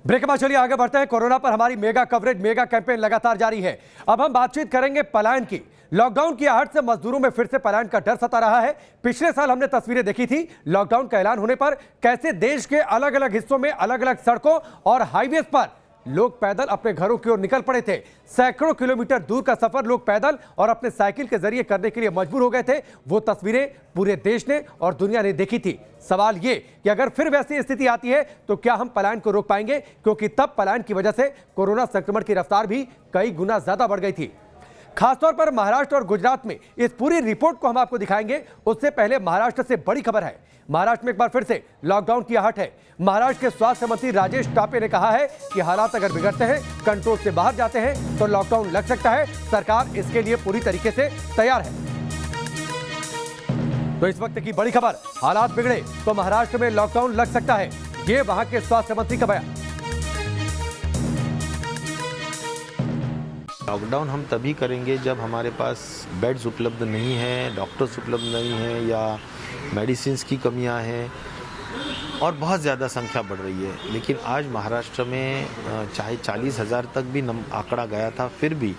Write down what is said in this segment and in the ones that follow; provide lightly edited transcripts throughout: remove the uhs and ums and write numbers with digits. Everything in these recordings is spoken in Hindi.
ब्रेक के बाद चलिए आगे बढ़ते हैं। कोरोना पर हमारी मेगा कवरेज, मेगा कैंपेन लगातार जारी है। अब हम बातचीत करेंगे पलायन की। लॉकडाउन की आहट से मजदूरों में फिर से पलायन का डर सता रहा है। पिछले साल हमने तस्वीरें देखी थी लॉकडाउन का ऐलान होने पर कैसे देश के अलग अलग हिस्सों में अलग अलग सड़कों और हाईवेज पर लोग पैदल अपने घरों की ओर निकल पड़े थे। सैकड़ों किलोमीटर दूर का सफर लोग पैदल और अपने साइकिल के जरिए करने के लिए मजबूर हो गए थे। वो तस्वीरें पूरे देश ने और दुनिया ने देखी थी। सवाल ये कि अगर फिर वैसी स्थिति आती है तो क्या हम पलायन को रोक पाएंगे, क्योंकि तब पलायन की वजह से कोरोना संक्रमण की रफ्तार भी कई गुना ज्यादा बढ़ गई थी। खासतौर पर महाराष्ट्र और गुजरात में इस पूरी रिपोर्ट को हम आपको दिखाएंगे। उससे पहले महाराष्ट्र से बड़ी खबर है। महाराष्ट्र में एक बार फिर से लॉकडाउन की आहट है। महाराष्ट्र के स्वास्थ्य मंत्री राजेश टापे ने कहा है कि हालात अगर बिगड़ते हैं, कंट्रोल से बाहर जाते हैं तो लॉकडाउन लग सकता है। सरकार इसके लिए पूरी तरीके से तैयार है। तो इस वक्त की बड़ी खबर, हालात बिगड़े तो महाराष्ट्र में लॉकडाउन लग सकता है। ये वहां के स्वास्थ्य मंत्री का बयान। लॉकडाउन हम तभी करेंगे जब हमारे पास बेड्स उपलब्ध नहीं हैं, डॉक्टर्स उपलब्ध नहीं हैं या मेडिसिन्स की कमियां हैं और बहुत ज़्यादा संख्या बढ़ रही है। लेकिन आज महाराष्ट्र में चाहे 40,000 तक भी आंकड़ा गया था, फिर भी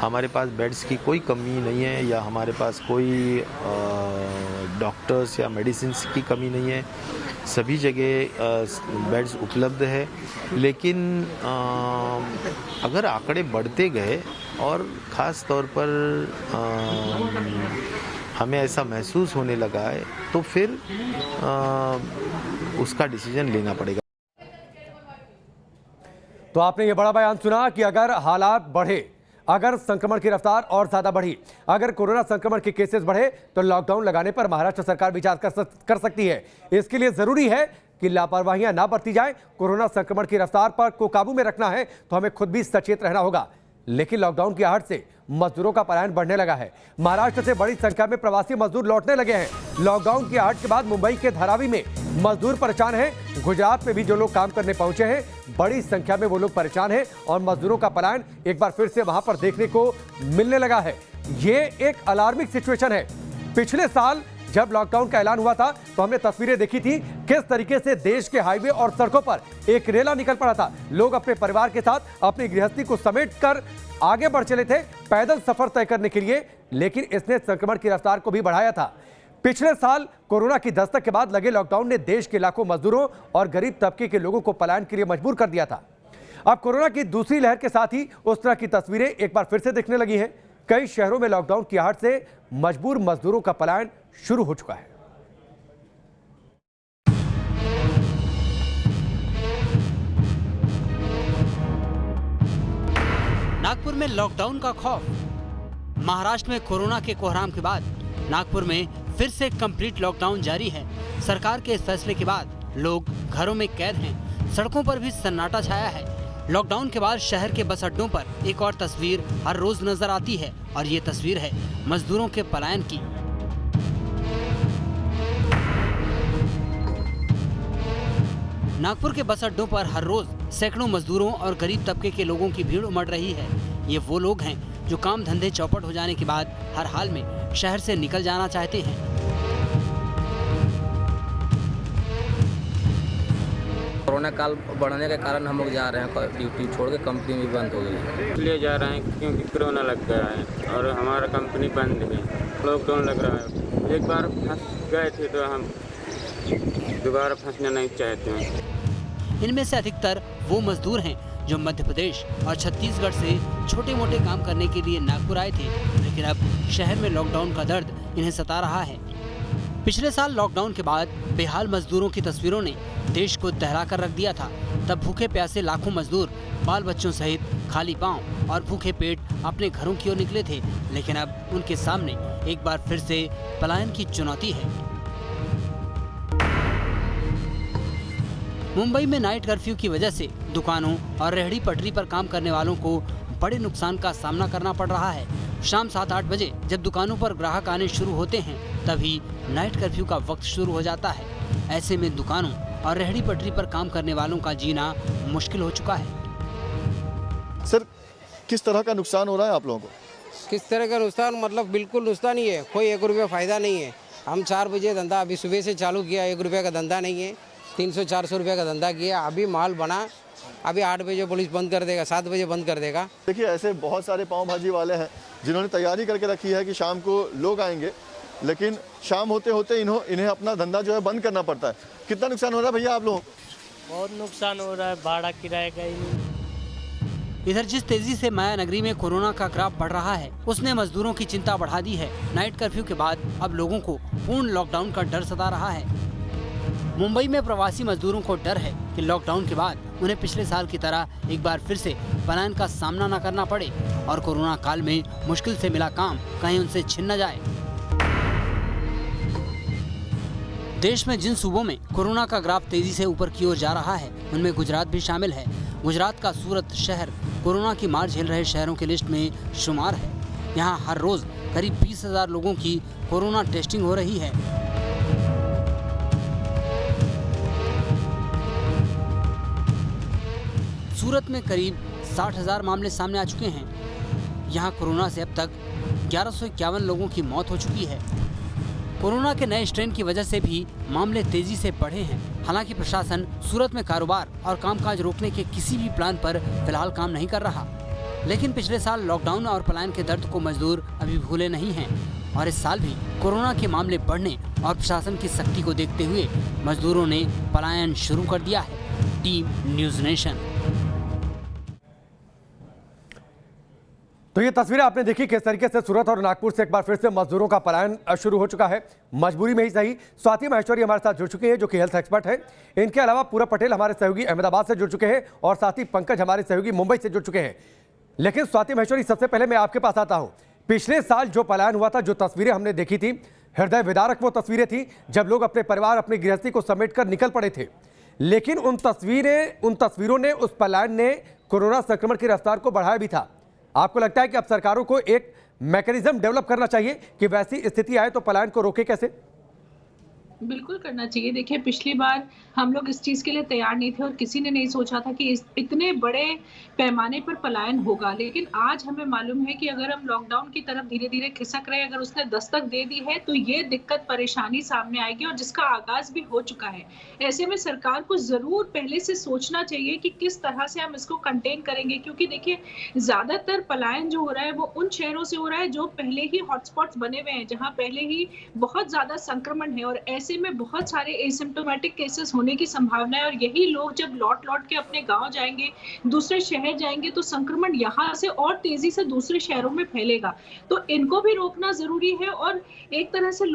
हमारे पास बेड्स की कोई कमी नहीं है या हमारे पास कोई डॉक्टर्स या मेडिसिन्स की कमी नहीं है। सभी जगह बेड्स उपलब्ध है। लेकिन अगर आंकड़े बढ़ते गए और ख़ास तौर पर हमें ऐसा महसूस होने लगा है तो फिर उसका डिसीजन लेना पड़ेगा। तो आपने ये बड़ा बयान सुना कि अगर हालात बढ़े, अगर संक्रमण की रफ्तार और ज्यादा बढ़ी, अगर कोरोना संक्रमण के केसेस बढ़े तो लॉकडाउन लगाने पर महाराष्ट्र सरकार विचार कर सकती है। इसके लिए जरूरी है कि लापरवाहियां ना बरती जाए। कोरोना संक्रमण की रफ्तार पर को काबू में रखना है तो हमें खुद भी सचेत रहना होगा। लेकिन लॉकडाउन की आहट से मजदूरों का पलायन बढ़ने लगा है। महाराष्ट्र से बड़ी संख्या में प्रवासी मजदूर लौटने लगे हैं। लॉकडाउन की आहट के बाद मुंबई के धारावी में मजदूर परेशान हैं। गुजरात में भी जो लोग काम करने पहुंचे हैं, बड़ी संख्या में वो लोग परेशान हैं और मजदूरों का पलायन एक बार फिर से वहां पर देखने को मिलने लगा है। ये एक अलार्मिंग सिचुएशन है। पिछले साल जब लॉकडाउन का ऐलान हुआ था तो हमने तस्वीरें देखी थी किस तरीके से देश के हाईवे और सड़कों पर एक रेला निकल पड़ा था। लोग अपने परिवार के साथ अपनी गृहस्थी को समेटकर आगे बढ़ चले थे पैदल सफर तय करने के लिए। लेकिन इसने संक्रमण की रफ्तार को भी बढ़ाया था। पिछले साल कोरोना की दस्तक के बाद लगे लॉकडाउन ने देश के लाखों मजदूरों और गरीब तबके के लोगों को पलायन के लिए मजबूर कर दिया था। अब कोरोना की दूसरी लहर के साथ ही उस तरह की तस्वीरें एक बार फिर से दिखने लगी हैं। कई शहरों में लॉकडाउन की आहट से मजबूर मजदूरों का पलायन शुरू हो चुका है। नागपुर में लॉकडाउन का खौफ। महाराष्ट्र में कोरोना के कोहराम के बाद नागपुर में फिर से कंप्लीट लॉकडाउन जारी है। सरकार के इस फैसले के बाद लोग घरों में कैद हैं। सड़कों पर भी सन्नाटा छाया है। लॉकडाउन के बाद शहर के बस अड्डों पर एक और तस्वीर हर रोज नजर आती है और ये तस्वीर है मजदूरों के पलायन की। नागपुर के बस अड्डों पर हर रोज सैकड़ों मजदूरों और गरीब तबके के लोगों की भीड़ उमड़ रही है। ये वो लोग हैं जो काम धंधे चौपट हो जाने के बाद हर हाल में शहर से निकल जाना चाहते हैं। कोरोना काल बढ़ने के कारण हम लोग जा रहे हैं, ड्यूटी छोड़ के कंपनी भी बंद हो गई है। इसलिए जा रहे हैं क्योंकि कोरोना लग गया है और हमारा कंपनी बंद है, लॉकडाउन लग रहा है। एक बार फंस गए थे तो हम दोबारा फंसना नहीं चाहते हैं। इनमें से अधिकतर वो मजदूर हैं जो मध्य प्रदेश और छत्तीसगढ़ से छोटे मोटे काम करने के लिए नागपुर आए थे। लेकिन अब शहर में लॉकडाउन का दर्द इन्हें सता रहा है। पिछले साल लॉकडाउन के बाद बेहाल मजदूरों की तस्वीरों ने देश को दहला कर रख दिया था। तब भूखे प्यासे लाखों मजदूर बाल बच्चों सहित खाली पांव और भूखे पेट अपने घरों की ओर निकले थे। लेकिन अब उनके सामने एक बार फिर से पलायन की चुनौती है। मुंबई में नाइट कर्फ्यू की वजह से दुकानों और रेहड़ी पटरी पर काम करने वालों को बड़े नुकसान का सामना करना पड़ रहा है। शाम 7-8 बजे जब दुकानों पर ग्राहक आने शुरू होते हैं तभी नाइट कर्फ्यू का वक्त शुरू हो जाता है। ऐसे में दुकानों और रेहड़ी पटरी पर काम करने वालों का जीना मुश्किल हो चुका है। सर, किस तरह का नुकसान हो रहा है आप लोगों को? किस तरह का नुकसान? मतलब बिल्कुल नुकसान ही है। कोई 1 रुपया फ़ायदा नहीं है। हम 4 बजे धंधा अभी सुबह से चालू किया, 1 रुपये का धंधा नहीं है। 300-400 रुपये का धंधा किया। अभी माल बना अभी 8 बजे पुलिस बंद कर देगा, 7 बजे बंद कर देगा। देखिए ऐसे बहुत सारे पाव भाजी वाले हैं जिन्होंने तैयारी करके रखी है कि शाम को लोग आएंगे, लेकिन शाम होते होते इन्हें अपना धंधा जो है बंद करना पड़ता है। कितना नुकसान हो रहा है भैया आप लोगों को? बहुत नुकसान हो रहा है, भाड़ा किराया का ही नहीं। इधर जिस तेजी से माया नगरी में कोरोना का ग्राफ बढ़ रहा है, उसने मजदूरों की चिंता बढ़ा दी है। नाइट कर्फ्यू के बाद अब लोगों को पूर्ण लॉकडाउन का डर सता रहा है। मुंबई में प्रवासी मजदूरों को डर है कि लॉकडाउन के बाद उन्हें पिछले साल की तरह एक बार फिर से पलायन का सामना न करना पड़े और कोरोना काल में मुश्किल से मिला काम कहीं उनसे छिन न जाए। देश में जिन सूबों में कोरोना का ग्राफ तेजी से ऊपर की ओर जा रहा है, उनमें गुजरात भी शामिल है। गुजरात का सूरत शहर कोरोना की मार झेल रहे शहरों की लिस्ट में शुमार है। यहाँ हर रोज करीब 20,000 लोगों की कोरोना टेस्टिंग हो रही है। सूरत में करीब 60,000 मामले सामने आ चुके हैं। यहाँ कोरोना से अब तक 1151 लोगों की मौत हो चुकी है। कोरोना के नए स्ट्रेन की वजह से भी मामले तेजी से बढ़े हैं। हालांकि प्रशासन सूरत में कारोबार और कामकाज रोकने के किसी भी प्लान पर फिलहाल काम नहीं कर रहा। लेकिन पिछले साल लॉकडाउन और पलायन के दर्द को मजदूर अभी भूले नहीं हैं और इस साल भी कोरोना के मामले बढ़ने और प्रशासन की सख्ती को देखते हुए मजदूरों ने पलायन शुरू कर दिया है। Team news nation. तो ये तस्वीरें आपने देखी किस तरीके से सूरत और नागपुर से एक बार फिर से मजदूरों का पलायन शुरू हो चुका है। मजबूरी में ही सही। स्वाति माहेश्वरी हमारे साथ जुड़ चुकी हैं जो कि हेल्थ एक्सपर्ट हैं। इनके अलावा पूरब पटेल हमारे सहयोगी अहमदाबाद से जुड़ चुके हैं और साथ ही पंकज हमारे सहयोगी मुंबई से जुड़ चुके हैं। लेकिन स्वाति माहेश्वरी, सबसे पहले मैं आपके पास आता हूं। पिछले साल जो पलायन हुआ था, जो तस्वीरें हमने देखी थी, हृदय विदारक वो तस्वीरें थी जब लोग अपने परिवार, अपनी गृहस्थी को समेट कर निकल पड़े थे। लेकिन उन तस्वीरों ने, उस पलायन ने कोरोना संक्रमण की रफ्तार को बढ़ाया भी था। आपको लगता है कि अब सरकारों को एक मैकेनिज्म डेवलप करना चाहिए कि वैसी स्थिति आए तो पलायन को रोके कैसे? बिल्कुल करना चाहिए। देखिए, पिछली बार हम लोग इस चीज़ के लिए तैयार नहीं थे और किसी ने नहीं सोचा था कि इतने बड़े पैमाने पर पलायन होगा। लेकिन आज हमें मालूम है कि अगर हम लॉकडाउन की तरफ धीरे धीरे खिसक रहे हैं, अगर उसने दस्तक दे दी है तो ये दिक्कत परेशानी सामने आएगी और जिसका आगाज भी हो चुका है। ऐसे में सरकार को ज़रूर पहले से सोचना चाहिए कि किस तरह से हम इसको कंटेन करेंगे, क्योंकि देखिए ज़्यादातर पलायन जो हो रहा है वो उन शहरों से हो रहा है जो पहले ही हॉटस्पॉट्स बने हुए हैं, जहाँ पहले ही बहुत ज़्यादा संक्रमण है और ऐसे में बहुत सारे एसिम्प्टोमेटिक केसेस होने की संभावना है। और यही लोग जब लौट के अपने गांव जाएंगे, दूसरे शहर जाएंगे, तो संक्रमण यहाँ से और तेजी से दूसरे शहरों में फैलेगा। तो इनको भी रोकना जरूरी है और एक तरह से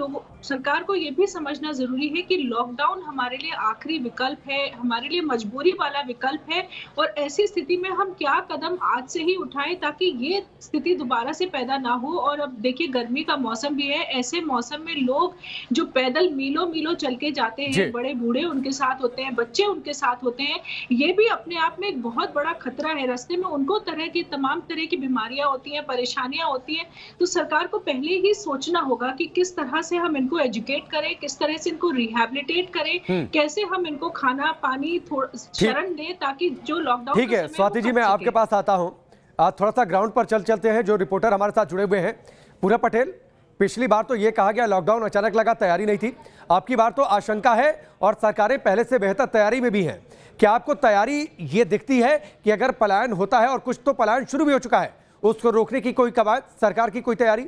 सरकार को ये भी समझना जरूरी है कि लॉकडाउन हमारे लिए आखिरी विकल्प है, हमारे लिए मजबूरी वाला विकल्प है। और ऐसी स्थिति में हम क्या कदम आज से ही उठाएं ताकि ये स्थिति दोबारा से पैदा ना हो। और अब देखिए, गर्मी का मौसम भी है। ऐसे मौसम में लोग जो पैदल मीलों चल के जाते हैं, बड़े बूढ़े उनके साथ होते हैं, बच्चे उनके साथ होते हैं, ये भी अपने आप में एक बहुत बड़ा खतरा है। रास्ते में उनको तमाम तरह की बीमारियां होती हैं, परेशानियां होती हैं। तो सरकार को पहले ही सोचना होगा कि किस तरह से हम इनको एजुकेट करें, किस तरह से इनको रिहैबिलिटेट करें, कैसे हम इनको खाना पानी शरण दें ताकि जो लॉकडाउन। ठीक है स्वाति जी, मैं आपके पास आता हूँ। थोड़ा सा ग्राउंड पर चलते हैं। जो रिपोर्टर हमारे साथ जुड़े हुए हैं, पूरब पटेल, पिछली बार तो ये कहा गया लॉकडाउन अचानक लगा, तैयारी नहीं थी। अब की बार तो आशंका है और सरकारें पहले से बेहतर तैयारी में भी हैं। क्या आपको तैयारी ये दिखती है कि अगर पलायन होता है, और कुछ तो पलायन शुरू भी हो चुका है, उसको रोकने की कोई कवायद, सरकार की कोई तैयारी?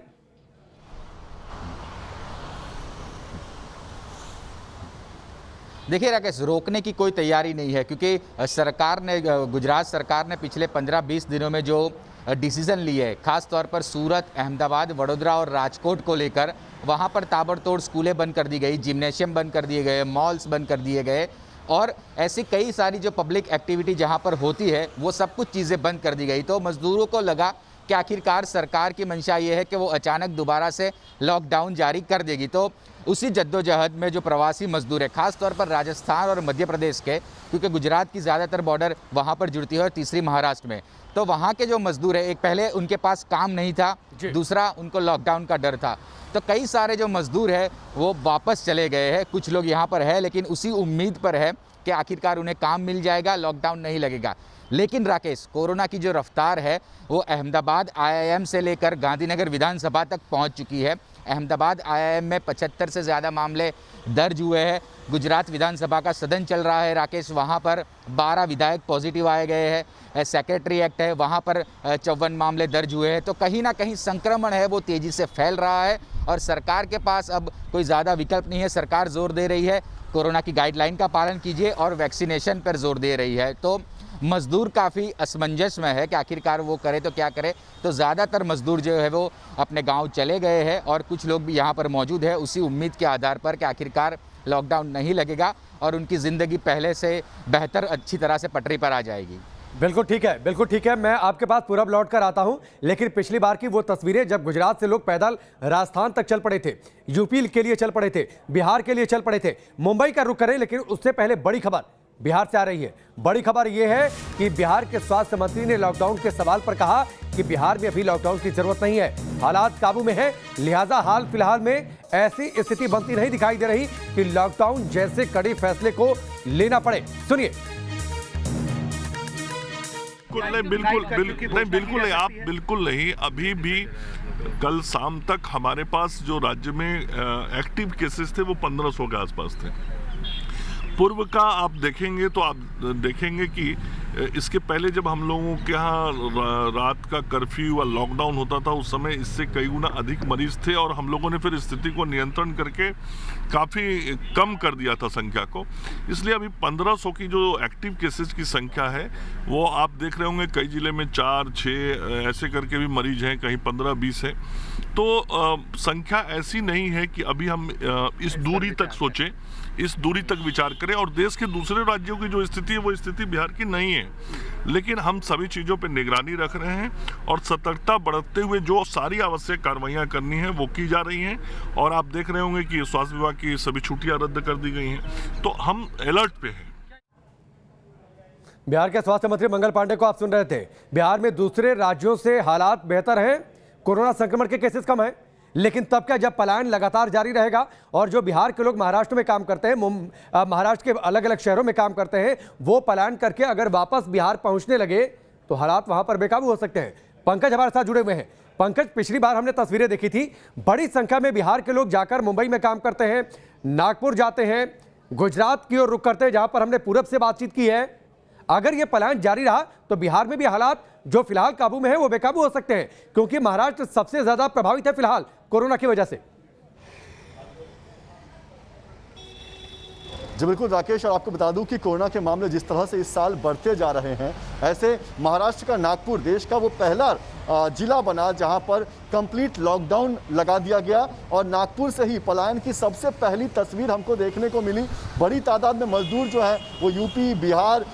देखिए राकेश, रोकने की कोई तैयारी नहीं है क्योंकि सरकार ने, गुजरात सरकार ने पिछले 15-20 दिनों में जो डिसीजन लिए है, खास तौर पर सूरत, अहमदाबाद, वडोदरा और राजकोट को लेकर, वहाँ पर ताबड़तोड़ स्कूलें बंद कर दी गई, जिम्नेशियम बंद कर दिए गए, मॉल्स बंद कर दिए गए और ऐसी कई सारी जो पब्लिक एक्टिविटी जहाँ पर होती है वो सब कुछ चीज़ें बंद कर दी गई। तो मज़दूरों को लगा कि आखिरकार सरकार की मंशा ये है कि वो अचानक दोबारा से लॉकडाउन जारी कर देगी। तो उसी जद्दोजहद में जो प्रवासी मजदूर है, खास तौर पर राजस्थान और मध्य प्रदेश के, क्योंकि गुजरात की ज़्यादातर बॉर्डर वहाँ पर जुड़ती है और तीसरी महाराष्ट्र में, तो वहाँ के जो मजदूर है, एक पहले उनके पास काम नहीं था, दूसरा उनको लॉकडाउन का डर था। तो कई सारे जो मजदूर है वो वापस चले गए हैं। कुछ लोग यहाँ पर है लेकिन उसी उम्मीद पर है कि आखिरकार उन्हें काम मिल जाएगा, लॉकडाउन नहीं लगेगा। लेकिन राकेश, कोरोना की जो रफ्तार है वो अहमदाबाद IIM से लेकर गांधीनगर विधानसभा तक पहुंच चुकी है अहमदाबाद IIM में 75 से ज़्यादा मामले दर्ज हुए हैं। गुजरात विधानसभा का सदन चल रहा है राकेश, वहाँ पर 12 विधायक पॉजिटिव आए गए हैं। सेक्रेटरी एक्ट है, वहाँ पर 54 मामले दर्ज हुए हैं। तो कहीं ना कहीं संक्रमण है वो तेज़ी से फैल रहा है और सरकार के पास अब कोई ज़्यादा विकल्प नहीं है। सरकार जोर दे रही है कोरोना की गाइडलाइन का पालन कीजिए और वैक्सीनेशन पर जोर दे रही है। तो मज़दूर काफ़ी असमंजस में है कि आखिरकार वो करे तो क्या करे। तो ज़्यादातर मज़दूर जो है वो अपने गांव चले गए हैं और कुछ लोग भी यहाँ पर मौजूद है उसी उम्मीद के आधार पर कि आखिरकार लॉकडाउन नहीं लगेगा और उनकी ज़िंदगी पहले से बेहतर अच्छी तरह से पटरी पर आ जाएगी। बिल्कुल ठीक है, बिल्कुल ठीक है। मैं आपके पास पूरब लौट कर आता हूं, लेकिन पिछली बार की वो तस्वीरें जब गुजरात से लोग पैदल राजस्थान तक चल पड़े थे, यूपी के लिए चल पड़े थे, बिहार के लिए चल पड़े थे, मुंबई का रुख करें। लेकिन उससे पहले बड़ी खबर बिहार से आ रही है। बड़ी खबर यह है कि बिहार के स्वास्थ्य मंत्री ने लॉकडाउन के सवाल पर कहा कि बिहार में अभी लॉकडाउन की जरूरत नहीं है, हालात काबू में है, लिहाजा हाल फिलहाल में ऐसी स्थिति बनती नहीं दिखाई दे रही कि लॉकडाउन जैसे कड़े फैसले को लेना पड़े। सुनिए। बिल्कुल नहीं, आप बिल्कुल नहीं। अभी भी कल शाम तक हमारे पास जो राज्य में एक्टिव केसेस थे वो 1500 के आसपास थे। पूर्व का आप देखेंगे तो आप देखेंगे कि इसके पहले जब हम लोगों के यहाँ रात का कर्फ्यू व लॉकडाउन होता था उस समय इससे कई गुना अधिक मरीज थे और हम लोगों ने फिर स्थिति को नियंत्रण करके काफ़ी कम कर दिया था संख्या को। इसलिए अभी 1500 की जो एक्टिव केसेस की संख्या है वो आप देख रहे होंगे कई ज़िले में 4-6 ऐसे करके भी मरीज हैं, कहीं 15-20 है। तो संख्या ऐसी नहीं है कि अभी हम इस दूरी तक सोचें, इस दूरी तक विचार करें। और देश के दूसरे राज्यों की जो स्थिति है वो स्थिति बिहार की नहीं है, लेकिन हम सभी चीज़ों पर निगरानी रख रहे हैं और सतर्कता बरतते हुए जो सारी आवश्यक कार्रवाइयाँ करनी है वो की जा रही हैं। और आप देख रहे होंगे कि स्वास्थ्य विभाग की सभी छुट्टियाँ रद्द कर दी गई हैं, तो हम अलर्ट पे हैं। बिहार के स्वास्थ्य मंत्री मंगल पांडे को आप सुन रहे थे। बिहार में दूसरे राज्यों से हालात बेहतर हैं, कोरोना संक्रमण के केसेस कम हैं, लेकिन तब क्या जब पलायन लगातार जारी रहेगा और जो बिहार के लोग महाराष्ट्र में काम करते हैं, महाराष्ट्र के अलग अलग शहरों में काम करते हैं, वो पलायन करके अगर वापस बिहार पहुंचने लगे तो हालात वहां पर बेकाबू हो सकते हैं। पंकज हमारे साथ जुड़े हुए हैं। पंकज, पिछली बार हमने तस्वीरें देखी थी, बड़ी संख्या में बिहार के लोग जाकर मुंबई में काम करते हैं, नागपुर जाते हैं, गुजरात की ओर रुख करते हैं, जहां पर हमने पूरब से बातचीत की है। अगर ये पलायन जारी रहा तो बिहार में भी हालात जो फिलहाल काबू में है वो बेकाबू हो सकते हैं, क्योंकि महाराष्ट्र सबसे ज्यादा प्रभावित है फिलहाल कोरोना की वजह से। जी बिल्कुल राकेश, और आपको बता दूं कि कोरोना के मामले जिस तरह से इस साल बढ़ते जा रहे हैं, ऐसे महाराष्ट्र का नागपुर देश का वो पहला जिला बना जहां पर कंप्लीट लॉकडाउन लगा दिया गया और नागपुर से ही पलायन की सबसे पहली तस्वीर हमको देखने को मिली। बड़ी तादाद में मजदूर जो है वो यूपी, बिहार,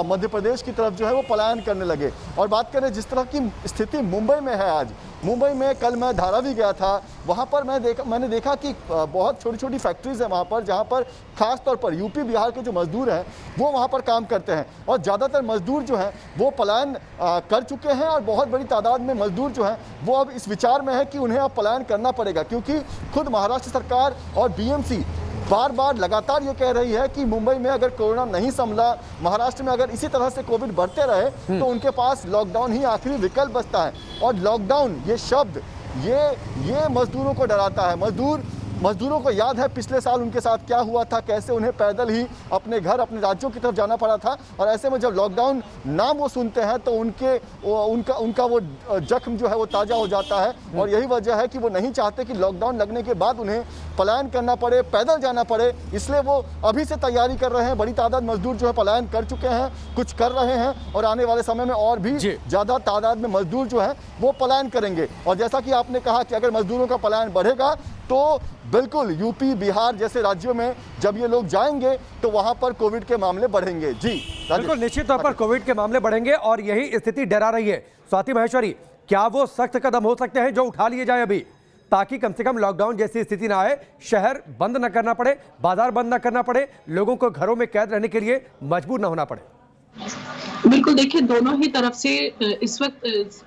मध्य प्रदेश की तरफ जो है वो पलायन करने लगे। और बात करें जिस तरह की स्थिति मुंबई में है आज, मुंबई में कल मैं धारावी गया था, वहाँ पर मैंने देखा कि बहुत छोटी छोटी फैक्ट्रीज हैं वहाँ पर, जहाँ पर खास तौर पर यूपी बिहार के जो मजदूर हैं वो वहाँ पर काम करते हैं और ज़्यादातर मजदूर जो हैं वो पलायन कर चुके हैं और बहुत बड़ी तादाद में मजदूर जो हैं वो अब इस विचार में है कि उन्हें अब पलायन करना पड़ेगा, क्योंकि खुद महाराष्ट्र सरकार और बीएमसी बार बार लगातार ये कह रही है कि मुंबई में अगर कोरोना नहीं संभला, महाराष्ट्र में अगर इसी तरह से कोविड बढ़ते रहे तो उनके पास लॉकडाउन ही आखिरी विकल्प बचता है। और लॉकडाउन ये शब्द ये मजदूरों को डराता है। मजदूरों को याद है पिछले साल उनके साथ क्या हुआ था, कैसे उन्हें पैदल ही अपने घर, अपने राज्यों की तरफ जाना पड़ा था। और ऐसे में जब लॉकडाउन नाम वो सुनते हैं तो उनका वो जख्म जो है वो ताज़ा हो जाता है। और यही वजह है कि वो नहीं चाहते कि लॉकडाउन लगने के बाद उन्हें पलायन करना पड़े, पैदल जाना पड़े, इसलिए वो अभी से तैयारी कर रहे हैं। बड़ी तादाद मजदूर जो है पलायन कर चुके हैं, कुछ कर रहे हैं और आने वाले समय में और भी ज़्यादा तादाद में मजदूर जो है वो पलायन करेंगे। और जैसा कि आपने कहा कि अगर मजदूरों का पलायन बढ़ेगा तो बिल्कुल यूपी, बिहार जैसे राज्यों में जब ये लोग जाएंगे तो वहां पर कोविड के मामले बढ़ेंगे। जी बिल्कुल, निश्चित तौर पर कोविड के मामले बढ़ेंगे और यही स्थिति डरा रही है। स्वाति महेश्वरी, क्या वो सख्त कदम हो सकते हैं जो उठा लिए जाए अभी, ताकि कम से कम लॉकडाउन जैसी स्थिति ना आए, शहर बंद न करना पड़े, बाजार बंद न करना पड़े, लोगों को घरों में कैद रहने के लिए मजबूर न होना पड़े? बिल्कुल बिल्कुल, देखिए दोनों ही तरफ से इस वक्त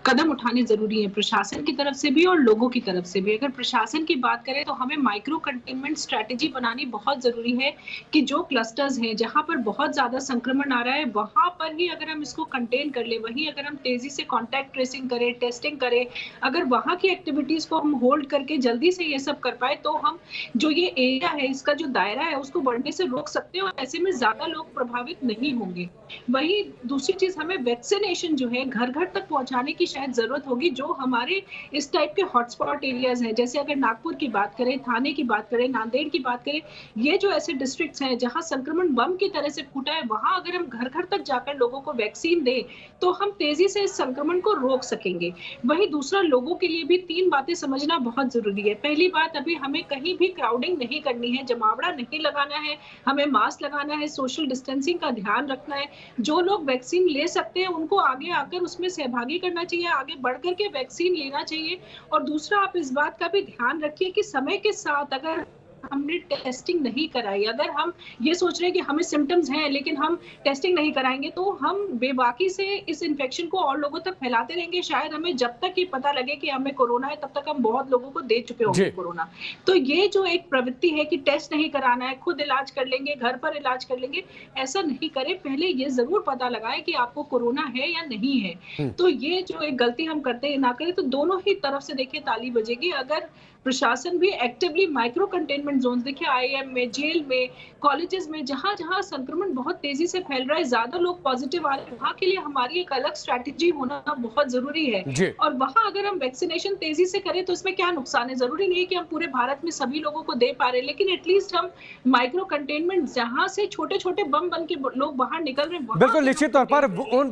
कदम उठाने ज़रूरी है, प्रशासन की तरफ से भी और लोगों की तरफ से भी। अगर प्रशासन की बात करें तो हमें माइक्रो कंटेनमेंट स्ट्रैटेजी बनानी बहुत ज़रूरी है कि जो क्लस्टर्स हैं, जहाँ पर बहुत ज़्यादा संक्रमण आ रहा है, वहाँ पर ही अगर हम इसको कंटेन कर लें, वहीं अगर हम तेज़ी से कॉन्टैक्ट ट्रेसिंग करें, टेस्टिंग करें, अगर वहाँ की एक्टिविटीज़ को हम होल्ड करके जल्दी से ये सब कर पाए, तो हम जो ये एरिया है, इसका जो दायरा है, उसको बढ़ने से रोक सकते हैं और ऐसे में ज़्यादा लोग प्रभावित नहीं होंगे। वहीं दूसरी चीज, हमें वैक्सीनेशन जो है घर घर तक पहुंचाने की शायद जरूरत होगी। जो हमारे इस टाइप के हॉटस्पॉट एरियाज हैं, जैसे अगर नागपुर की बात करें, थाने की बात करें, नांदेड़ की बात करें, ये जो ऐसे डिस्ट्रिक्ट्स हैं जहां संक्रमण बम की तरह से फूटा है, वहां अगर हम घर घर तक जाकर लोगों को वैक्सीन दें तो हम तेजी से इस संक्रमण को रोक सकेंगे। वहीं दूसरा, लोगों के लिए भी 3 बातें समझना बहुत जरूरी है। पहली बात, अभी हमें कहीं भी क्राउडिंग नहीं करनी है, जमावड़ा नहीं लगाना है, हमें मास्क लगाना है, सोशल डिस्टेंसिंग का ध्यान रखना है। जो लोग वैक्सीन ले सकते हैं उनको आगे आकर उसमें सहभागी करना चाहिए, आगे बढ़ कर के वैक्सीन लेना चाहिए। और दूसरा, आप इस बात का भी ध्यान रखिए कि समय के साथ अगर हमने टेस्टिंग नहीं कराई, अगर हम ये सोच रहे हैं कि हमें सिम्टम्स हैं लेकिन हम टेस्टिंग नहीं कराएंगे, तो हम बेबाकी से इस इन्फेक्शन को और लोगों तक फैलाते रहेंगे। शायद हमें जब तक ये पता लगे कि हमें कोरोना है, तब तक हम बहुत लोगों को दे चुके होंगे कोरोना। तो ये जो एक प्रवृत्ति है कि टेस्ट नहीं कराना है, खुद इलाज कर लेंगे, घर पर इलाज कर लेंगे, ऐसा नहीं करें। पहले ये जरूर पता लगाएं कि आपको कोरोना है या नहीं है। तो ये जो एक गलती हम करते हैं ना करें, तो दोनों ही तरफ से देखिए ताली बजेगी। अगर प्रशासन भी एक्टिवली माइक्रो कंटेनमेंट जोन, देखिए आईएम में, जेल में, कॉलेजेस में, जहां जहां संक्रमण बहुत तेजी से फैल रहा है, ज्यादा लोग पॉजिटिव आ रहे हैं, वहां के लिए हमारी एक अलग स्ट्रैटेजी होना बहुत जरूरी है। और वहां अगर हम वैक्सीनेशन तेजी से करें तो इसमें क्या नुकसान है? जरूरी नहीं है कि हम पूरे भारत में सभी लोगों को दे पा रहे हैं, लेकिन एटलीस्ट हम माइक्रो कंटेनमेंट, जहां से छोटे छोटे बम बन के लोग बाहर निकल रहे हैं, बिल्कुल निश्चित तौर पर उन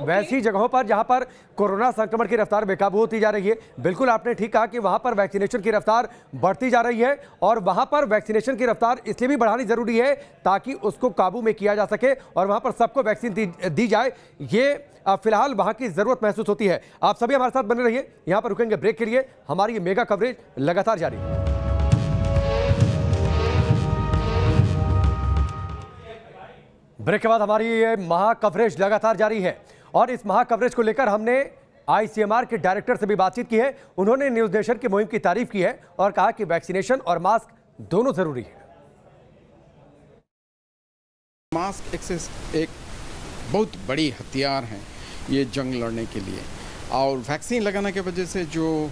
वैसी जगहों पर जहां पर कोरोना संक्रमण की रफ्तार बेकाबू होती जा रही है, बिल्कुल आपने ठीक कहा कि वहां पर वैक्सीनेशन की रफ्तार बढ़ती जा रही है और वहां पर वैक्सीनेशन की रफ्तार इसलिए भी बढ़ानी जरूरी है ताकि उसको काबू में किया जा सके और वहां पर सबको वैक्सीन दी जाए। ये फिलहाल वहां की जरूरत महसूस होती है। आप सभी हमारे साथ बने रहिए, यहां पर रुकेंगे ब्रेक के लिए। हमारी ये मेगा कवरेज लगातार जारी है। ब्रेक के बाद हमारी ये महा कवरेज लगातार जारी है और इस महा कवरेज को लेकर हमने आईसीएमआर के डायरेक्टर से भी बातचीत की है। उन्होंने न्यूज नेशन की मुहिम की तारीफ की है और कहा कि वैक्सीनेशन और मास्क दोनों जरूरी है। मास्क एक बहुत बड़ी हथियार है ये जंग लड़ने के लिए, और वैक्सीन लगाने की वजह से जो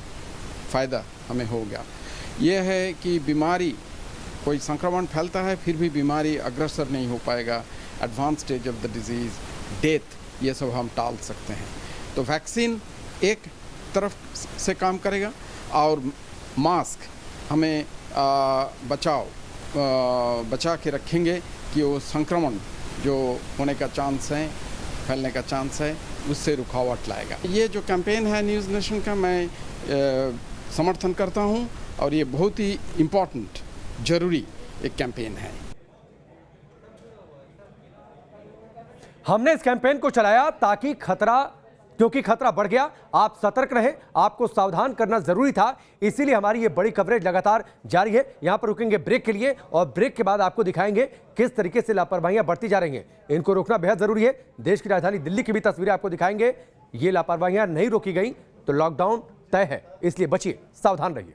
फ़ायदा हमें हो गया ये है कि बीमारी, कोई संक्रमण फैलता है फिर भी बीमारी अग्रसर नहीं हो पाएगा, advance stage of the disease, death, ये सब हम टाल सकते हैं। तो वैक्सीन एक तरफ से काम करेगा और मास्क हमें बचा के रखेंगे कि वो संक्रमण जो होने का चांस है, फैलने का चांस है, उससे रुकावट लाएगा। ये जो कैंपेन है न्यूज़ नेशन का, मैं समर्थन करता हूँ और ये बहुत ही इम्पोर्टेंट, ज़रूरी एक कैंपेन है। हमने इस कैंपेन को चलाया ताकि क्योंकि खतरा बढ़ गया, आप सतर्क रहें, आपको सावधान करना जरूरी था, इसीलिए हमारी ये बड़ी कवरेज लगातार जारी है। यहां पर रुकेंगे ब्रेक के लिए और ब्रेक के बाद आपको दिखाएंगे किस तरीके से लापरवाहियां बढ़ती जा रही हैं। इनको रोकना बेहद जरूरी है। देश की राजधानी दिल्ली की भी तस्वीरें आपको दिखाएंगे। ये लापरवाहियां नहीं रोकी गई तो लॉकडाउन तय है, इसलिए बचिए, सावधान रहिए।